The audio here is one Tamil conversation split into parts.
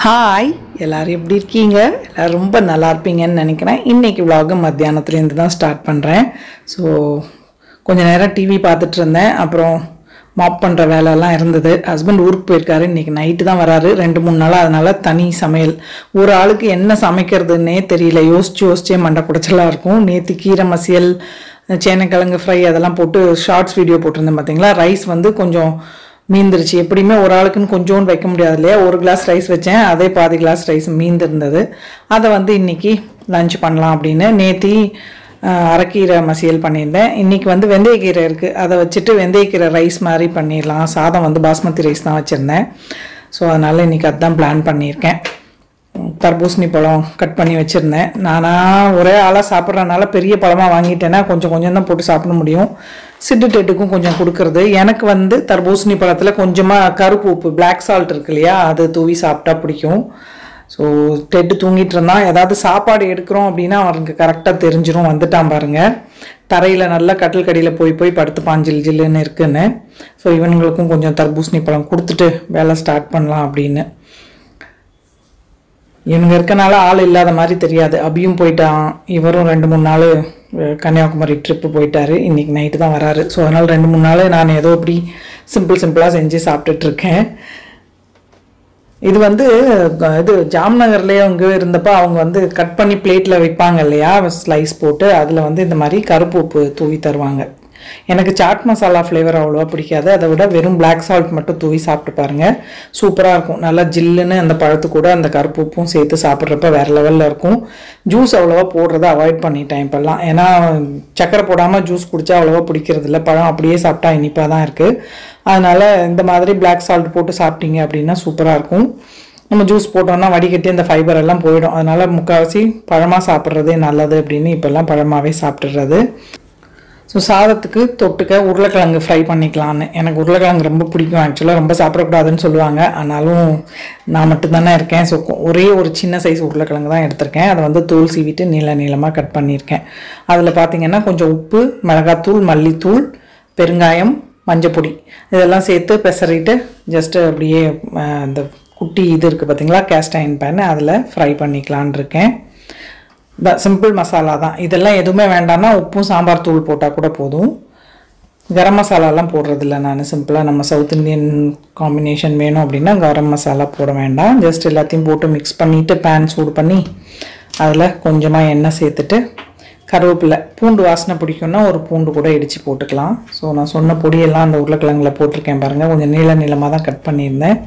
ஹாய் எல்லாரும் எப்படி இருக்கீங்க? எல்லாரும் ரொம்ப நல்லா இருப்பீங்கன்னு நினைக்கிறேன். இன்றைக்கி vlog மத்தியானத்துலேருந்து தான் ஸ்டார்ட் பண்ணுறேன். ஸோ கொஞ்சம் நேரம் டிவி பார்த்துட்டு இருந்தேன். அப்புறம் மாப் பண்ணுற வேலையெல்லாம் இருந்தது. ஹஸ்பண்ட் ஊருக்கு போயிருக்காரு. இன்றைக்கி நைட்டு தான் வராரு. 2-3 நாளாக. அதனால் தனி சமையல். ஒரு ஆளுக்கு என்ன சமைக்கிறதுன்னே தெரியல. யோசிச்சே மண்டை குடைச்சலாக இருக்கும். நேற்று கீரை மசியல், சேனைக்கிழங்கு ஃப்ரை அதெல்லாம் போட்டு ஷார்ட்ஸ் வீடியோ போட்டிருந்தேன் பார்த்தீங்களா. ரைஸ் வந்து கொஞ்சம் மீந்துருச்சு. எப்படியுமே ஒரு ஆளுக்குன்னு கொஞ்சோண்டு வைக்க முடியாது இல்லையா. ஒரு கிளாஸ் ரைஸ் வச்சேன், அதே பாதி கிளாஸ் ரைஸ் மீந்திருந்தது. அதை வந்து இன்றைக்கி லஞ்ச் பண்ணலாம் அப்படின்னு நேற்றி அரைக்கீரை மசியல் பண்ணியிருந்தேன். இன்றைக்கி வந்து வெந்தயக்கீரை இருக்குது, அதை வச்சுட்டு வெந்தயக்கீரை ரைஸ் மாதிரி பண்ணிடலாம். சாதம் வந்து பாஸ்மதி ரைஸ் தான் வச்சுருந்தேன். ஸோ அதனால் இன்றைக்கி அதுதான் பிளான் பண்ணியிருக்கேன். தர்பூசணி பழம் கட் பண்ணி வச்சுருந்தேன். நானாக ஒரே ஆளாக சாப்பிட்றதுனால பெரிய பழமாக வாங்கிட்டேன்னா கொஞ்சம் தான் போட்டு சாப்பிட முடியும். சிட்டு டெட்டுக்கும் கொஞ்சம் கொடுக்குறது. எனக்கு வந்து தர்பூசணி பழத்தில் கொஞ்சமாக கருப்பு உப்பு, பிளாக் சால்ட் இருக்கு இல்லையா, அது தூவி சாப்பிட்டா பிடிக்கும். ஸோ டெட்டு தூங்கிட்டு இருந்தான். ஏதாவது சாப்பாடு எடுக்கிறோம் அப்படின்னா அவனுக்கு கரெக்டாக தெரிஞ்சிடும். வந்துட்டான் பாருங்கள். தரையில் நல்லா கட்டில் கடியில் போய் படுத்துப்பான் ஜில்லுன்னு இருக்குன்னு. ஸோ இவனுங்களுக்கும் கொஞ்சம் தர்பூசணி பழம் கொடுத்துட்டு வேலை ஸ்டார்ட் பண்ணலாம் அப்படின்னு. இவங்க இருக்கனால ஆள் இல்லாத மாதிரி தெரியாது. அபியும் போயிட்டான். இவரும் 2-3 நாள் கன்னியாகுமரி ட்ரிப்பு போயிட்டாரு. இன்றைக்கி நைட்டு தான் வராரு. ஸோ அதனால் 2-3 நாள் நான் ஏதோ இப்படி சிம்பிளாக செஞ்சு சாப்பிட்டுட்ருக்கேன். இது வந்து இது ஜாம்நகர்லேயே அங்கே இருந்தப்போ அவங்க வந்து கட் பண்ணி பிளேட்டில் வைப்பாங்க இல்லையா, ஸ்லைஸ் போட்டு அதில் வந்து இந்த மாதிரி கருப்பு உப்பு தூவி தருவாங்க. எனக்கு சாட் மசாலா ஃப்ளேவர் அவ்வளோவா பிடிக்காது. அதை விட வெறும் பிளாக் சால்ட் மட்டும் தூவி சாப்பிட்டு பாருங்கள், சூப்பராக இருக்கும். நல்லா ஜில்லுன்னு அந்த பழத்து கூட அந்த கருப்பு உப்பும் சேர்த்து சாப்பிட்றப்ப வேறு லெவலில் இருக்கும். ஜூஸ் அவ்வளோவா போடுறத அவாய்ட் பண்ணிட்டேன் இப்போல்லாம். ஏன்னா சக்கரை போடாமல் ஜூஸ் குடித்தா அவ்வளோவா பிடிக்கிறது இல்லை. பழம் அப்படியே சாப்பிட்டா இனிப்பாக தான் இருக்குது. அதனால் இந்த மாதிரி பிளாக் சால்ட் போட்டு சாப்பிட்டீங்க அப்படின்னா சூப்பராக இருக்கும். நம்ம ஜூஸ் போட்டோம்னா வடிகட்டி அந்த ஃபைபர் எல்லாம் போயிடும். அதனால் முக்கால்வாசி பழமாக சாப்பிட்றதே நல்லது அப்படின்னு இப்போல்லாம் பழமாகவே சாப்பிட்றது. ஸோ சாதத்துக்கு தொட்டுக்க உருளைக்கிழங்கு ஃப்ரை பண்ணிக்கலான்னு. எனக்கு உருளைக்கிழங்கு ரொம்ப பிடிக்கும். ஆக்சுவலாக ரொம்ப சாப்பிடக்கூடாதுன்னு சொல்லுவாங்க. ஆனாலும் நான் மட்டும்தானே இருக்கேன். ஸோ ஒரே ஒரு சின்ன சைஸ் உருளைக்கிழங்கு தான் எடுத்திருக்கேன். அதை வந்து தோல் சீவிட்டு நீளமாக கட் பண்ணியிருக்கேன். அதில் பார்த்திங்கன்னா கொஞ்சம் உப்பு, மிளகாத்தூள், மல்லித்தூள், பெருங்காயம், மஞ்சப்பொடி இதெல்லாம் சேர்த்து பெசரிட்டு ஜஸ்ட்டு அப்படியே இந்த குட்டி இது இருக்குது பார்த்திங்களா, கேஸ்ட் அயர்ன் பேன், அதில் ஃப்ரை பண்ணிக்கலான் இருக்கேன். சிம்பிள் மசாலா தான். இதெல்லாம் எதுவுமே வேண்டாம்னா உப்பும் சாம்பார் தூள் போட்டால் கூட போதும். கரம் மசாலாலாம் போடுறதில்ல நான். சிம்பிளாக நம்ம சவுத் இந்தியன் காம்பினேஷன் வேணும் அப்படின்னா கரம் மசாலா போட வேண்டாம். ஜஸ்ட் எல்லாத்தையும் போட்டு மிக்ஸ் பண்ணிவிட்டு பேன் சூடு பண்ணி அதில் கொஞ்சமாக எண்ணெய் சேர்த்துட்டு கருவேப்பிலை, பூண்டு வாசனை பிடிக்கும்னா ஒரு பூண்டு கூட இடித்து போட்டுக்கலாம். ஸோ நான் சொன்ன பொடியெல்லாம் அந்த உருளைக்கிழங்குல போட்டிருக்கேன் பாருங்கள். கொஞ்சம் நீளமாக தான் கட் பண்ணியிருந்தேன்.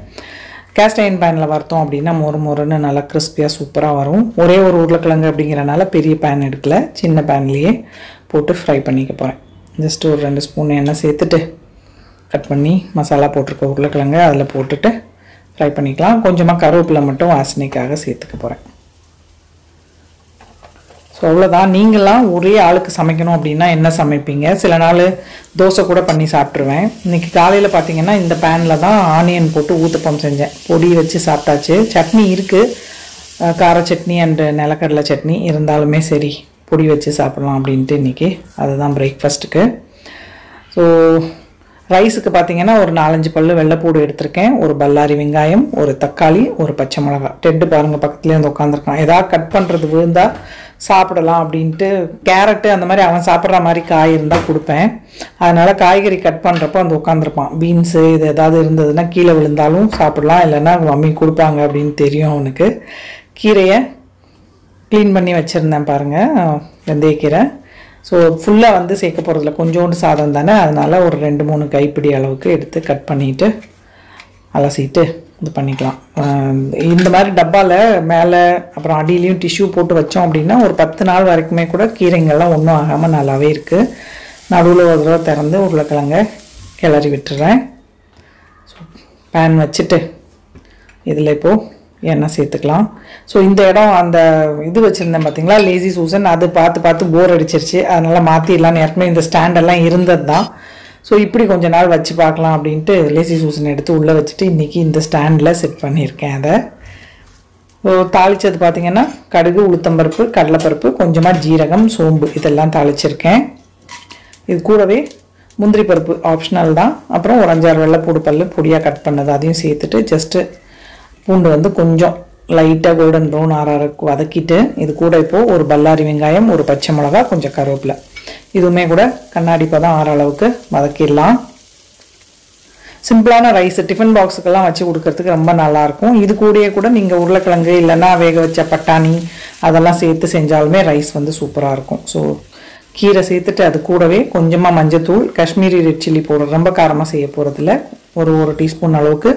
கேஸ்ட் அயர்ன் பேனில் வறுத்தோம் அப்படின்னா மொறுன்னு நல்லா கிறிஸ்பியாக சூப்பராக வரும். ஒரே ஒரு உருளைக்கிழங்கு அப்படிங்கிறனால பெரிய பேன் எடுக்கல, சின்ன பேன்லேயே போட்டு ஃப்ரை பண்ணிக்க போகிறேன். ஜஸ்ட்டு ஒரு 2 ஸ்பூன் எண்ணெய் சேர்த்துட்டு கட் பண்ணி மசாலா போட்டிருக்க உருளைக்கிழங்கு அதில் போட்டுட்டு ஃப்ரை பண்ணிக்கலாம். கொஞ்சமாக கருவேப்பிலை மட்டும் வாசனைக்காக சேர்த்துக்க போகிறேன். ஸோ அவ்வளோதான். நீங்களாம் ஒரே ஆளுக்கு சமைக்கணும் அப்படின்னா என்ன சமைப்பீங்க? சில நாள் தோசை கூட பண்ணி சாப்பிட்ருவேன். இன்றைக்கி காலையில் பார்த்திங்கன்னா இந்த பேனில் தான் ஆனியன் போட்டு ஊத்தப்பம் செஞ்சேன். பொடி வச்சு சாப்பிட்டாச்சு. சட்னி இருக்குது, கார சட்னி அண்டு நிலக்கடலை சட்னி. இருந்தாலுமே சரி பொடி வச்சு சாப்பிட்லாம் அப்படின்ட்டு இன்றைக்கி அதுதான் பிரேக்ஃபாஸ்ட்டுக்கு. ஸோ ரைஸுக்கு பார்த்திங்கன்னா ஒரு 4-5 பல்லு வெள்ளைப்பூடு எடுத்திருக்கேன், ஒரு பல்லாரி வெங்காயம், ஒரு தக்காளி, ஒரு பச்சை மிளகா. டெட்டு பாருங்கள் பக்கத்துலேயே வந்து உட்காந்துருக்கான். ஏதாவது கட் பண்ணுறது விழுந்தால் சாப்பிடலாம் அப்படின்ட்டு. கேரட்டு அந்த மாதிரி அவன் சாப்பிட்ற மாதிரி காய் இருந்தால் கொடுப்பேன். அதனால் காய்கறி கட் பண்ணுறப்போ வந்து உட்காந்துருப்பான். பீன்ஸு இது ஏதாவது இருந்ததுன்னா கீழே விழுந்தாலும் சாப்பிடலாம், இல்லைன்னா மம்மி கொடுப்பாங்க அப்படின்னு தெரியும் அவனுக்கு. கீரையை க்ளீன் பண்ணி வச்சுருந்தேன் பாருங்கள், வெந்தயக்கீரை. ஸோ ஃபுல்லாக வந்து சேர்க்க போகிறதில்ல, கொஞ்சோண்டு சாதம் தானே. அதனால் ஒரு 2-3 கைப்பிடி அளவுக்கு எடுத்து கட் பண்ணிவிட்டு அலசிட்டு இது பண்ணிக்கலாம். இந்த மாதிரி டப்பாவில் மேலே அப்புறம் அடியிலையும் டிஷ்யூ போட்டு வச்சோம் அப்படின்னா ஒரு 10 நாள் வரைக்குமே கூட கீரைங்கள்லாம் ஒன்றும் ஆகாமல் நல்லாவே இருக்குது. நடுவில் ஒரு தடவை திறந்து உருளைக்கிழங்க கிளறி விட்டுறேன். ஸோ பேன் வச்சுட்டு இதில் இப்போது எண்ணெய் சேர்த்துக்கலாம். ஸோ இந்த இடம் அந்த இது வச்சுருந்தேன் பார்த்திங்களா, லேசி சூசன், அது பார்த்து போர் அடிச்சிருச்சு. அதனால் மாற்றிடலான்னு. ஏற்கனவே இந்த ஸ்டாண்டெல்லாம் இருந்தது தான். ஸோ இப்படி கொஞ்ச நாள் வச்சு பார்க்கலாம் அப்படின்ட்டு லேசி சூசன் எடுத்து உள்ளே வச்சுட்டு இன்றைக்கி இந்த ஸ்டாண்டில் செட் பண்ணியிருக்கேன். அதை தாளித்தது பார்த்திங்கன்னா கடுகு, உளுத்தம்பருப்பு, கடலைப்பருப்பு, கொஞ்சமாக ஜீரகம், சோம்பு இதெல்லாம் தாளிச்சிருக்கேன். இது கூடவே முந்திரி பருப்பு ஆப்ஷனல் தான். அப்புறம் ஒரு 5-6 வெள்ளைப்பூடு பல் பொடியாக கட் பண்ணது அதையும் சேர்த்துட்டு ஜஸ்ட்டு பூண்டு வந்து கொஞ்சம் லைட்டாக கோல்டன் ப்ரௌன் ஆறக்கு வதக்கிட்டு இது கூட இப்போது ஒரு பல்லாரி வெங்காயம், ஒரு பச்சை மிளகா, கொஞ்சம் கருவேப்பிலை இதுவுமே கூட கண்ணாடி பதம் ஆற அளவுக்கு வதக்கிடலாம். சிம்பிளான ரைஸ் டிஃபன் பாக்ஸுக்கெல்லாம் வச்சு கொடுக்கறதுக்கு ரொம்ப நல்லாயிருக்கும். இது கூடயே கூட நீங்கள் உருளைக்கிழங்கு இல்லைன்னா வேக வச்ச பட்டாணி அதெல்லாம் சேர்த்து செஞ்சாலுமே ரைஸ் வந்து சூப்பராக இருக்கும். ஸோ கீரை சேர்த்துட்டு அது கூடவே கொஞ்சமாக மஞ்சத்தூள், காஷ்மீரி ரெட் சில்லி பவுடர், ரொம்ப காரமாக செய்ய போகிறதில்ல, ஒரு டீஸ்பூன் அளவுக்கு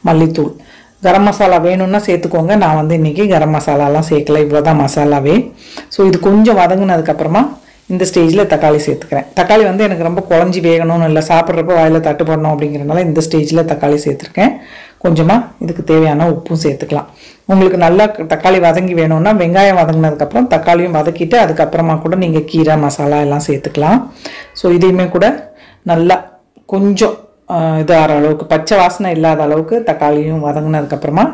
மல்லித்தூள், கரம் மசாலா வேணும்னா சேர்த்துக்கோங்க. நான் வந்து இன்றைக்கி கரம் மசாலாலாம் சேர்க்கல, இவ்வளோ தான் மசாலாவே. ஸோ இது கொஞ்சம் வதங்கினதுக்கப்புறமா இந்த ஸ்டேஜில் தக்காளி சேர்த்துக்கிறேன். தக்காளி வந்து எனக்கு ரொம்ப குழஞ்சி வேகணும்னு இல்லை, சாப்பிட்றப்ப வாயில் தட்டுப்படணும் அப்படிங்கிறனால இந்த ஸ்டேஜில் தக்காளி சேர்த்துருக்கேன். கொஞ்சமாக இதுக்கு தேவையான உப்பும் சேர்த்துக்கலாம். உங்களுக்கு நல்லா தக்காளி வதங்கி வேணும்னா வெங்காயம் வதங்கினதுக்கப்புறம் தக்காளியும் வதக்கிட்டு அதுக்கப்புறமா கூட நீங்கள் கீரை மசாலா எல்லாம் சேர்த்துக்கலாம். ஸோ இதையுமே கூட நல்லா கொஞ்சம் இது ஆற அளவுக்கு பச்சை வாசனை இல்லாத அளவுக்கு தக்காளியும் வதங்கினதுக்கப்புறமா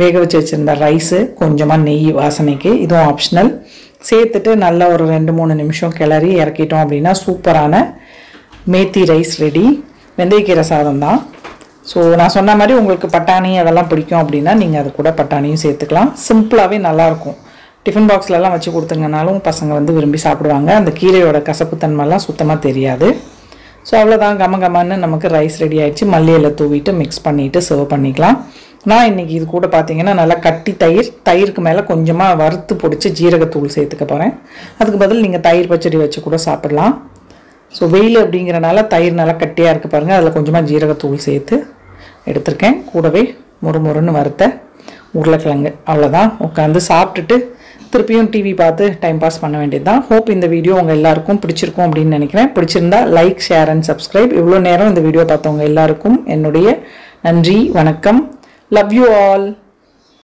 வேக வச்சு வச்சுருந்த ரைஸு கொஞ்சமாக நெய் வாசனைக்கு, இதுவும் ஆப்ஷனல், சேர்த்துட்டு நல்லா ஒரு 2-3 நிமிஷம் கிளறி இறக்கிட்டோம் அப்படின்னா சூப்பரான மேத்தி ரைஸ் ரெடி. வெந்தயக்கீரை சாதம் தான். ஸோ நான் சொன்ன மாதிரி உங்களுக்கு பட்டாணி அதெல்லாம் பிடிக்கும் அப்படின்னா நீங்கள் அது கூட பட்டாணியும் சேர்த்துக்கலாம். சிம்பிளாகவே நல்லாயிருக்கும். டிஃபன் பாக்ஸ்லலாம் வச்சு கொடுத்தங்கனாலும் பசங்க வந்து விரும்பி சாப்பிடுவாங்க. அந்த கீரையோட கசப்புத்தன்மைலாம் சுத்தமாக தெரியாது. ஸோ அவ்வளோதான், கமன்னு நமக்கு ரைஸ் ரெடி ஆகிடுச்சு. மல்லியில் தூவிட்டு மிக்ஸ் பண்ணிவிட்டு சர்வ் பண்ணிக்கலாம். நான் இன்றைக்கி இது கூட பார்த்தீங்கன்னா நல்லா கட்டி தயிருக்கு மேலே கொஞ்சமாக வறுத்து பொடிச்சு ஜீரகத்தூள் சேர்த்துக்க போகிறேன். அதுக்கு பதில் நீங்கள் தயிர் பச்சடி வச்சு கூட சாப்பிடலாம். ஸோ வெயில் அப்படிங்கிறனால தயிர் நல்லா கட்டியாக இருக்குது பாருங்கள், அதில் கொஞ்சமாக ஜீரகத்தூள் சேர்த்து எடுத்திருக்கேன். கூடவே முறுமுறுன்னு வறுத்த உருளைக்கிழங்கு. அவ்வளோதான், உட்காந்து சாப்பிட்டுட்டு திருப்பியும் டிவி பார்த்து டைம் பாஸ் பண்ண வேண்டியது தான். ஹோப் இந்த வீடியோ உங்கள் எல்லாருக்கும் பிடிச்சிருக்கும் அப்படின்னு நினைக்கிறேன். பிடிச்சிருந்தா லைக், ஷேர் அண்ட் சப்ஸ்கிரைப். இவ்வளோ நேரம் இந்த வீடியோ பார்த்தவங்க எல்லாருக்கும் என்னுடைய நன்றி, வணக்கம். Love you all.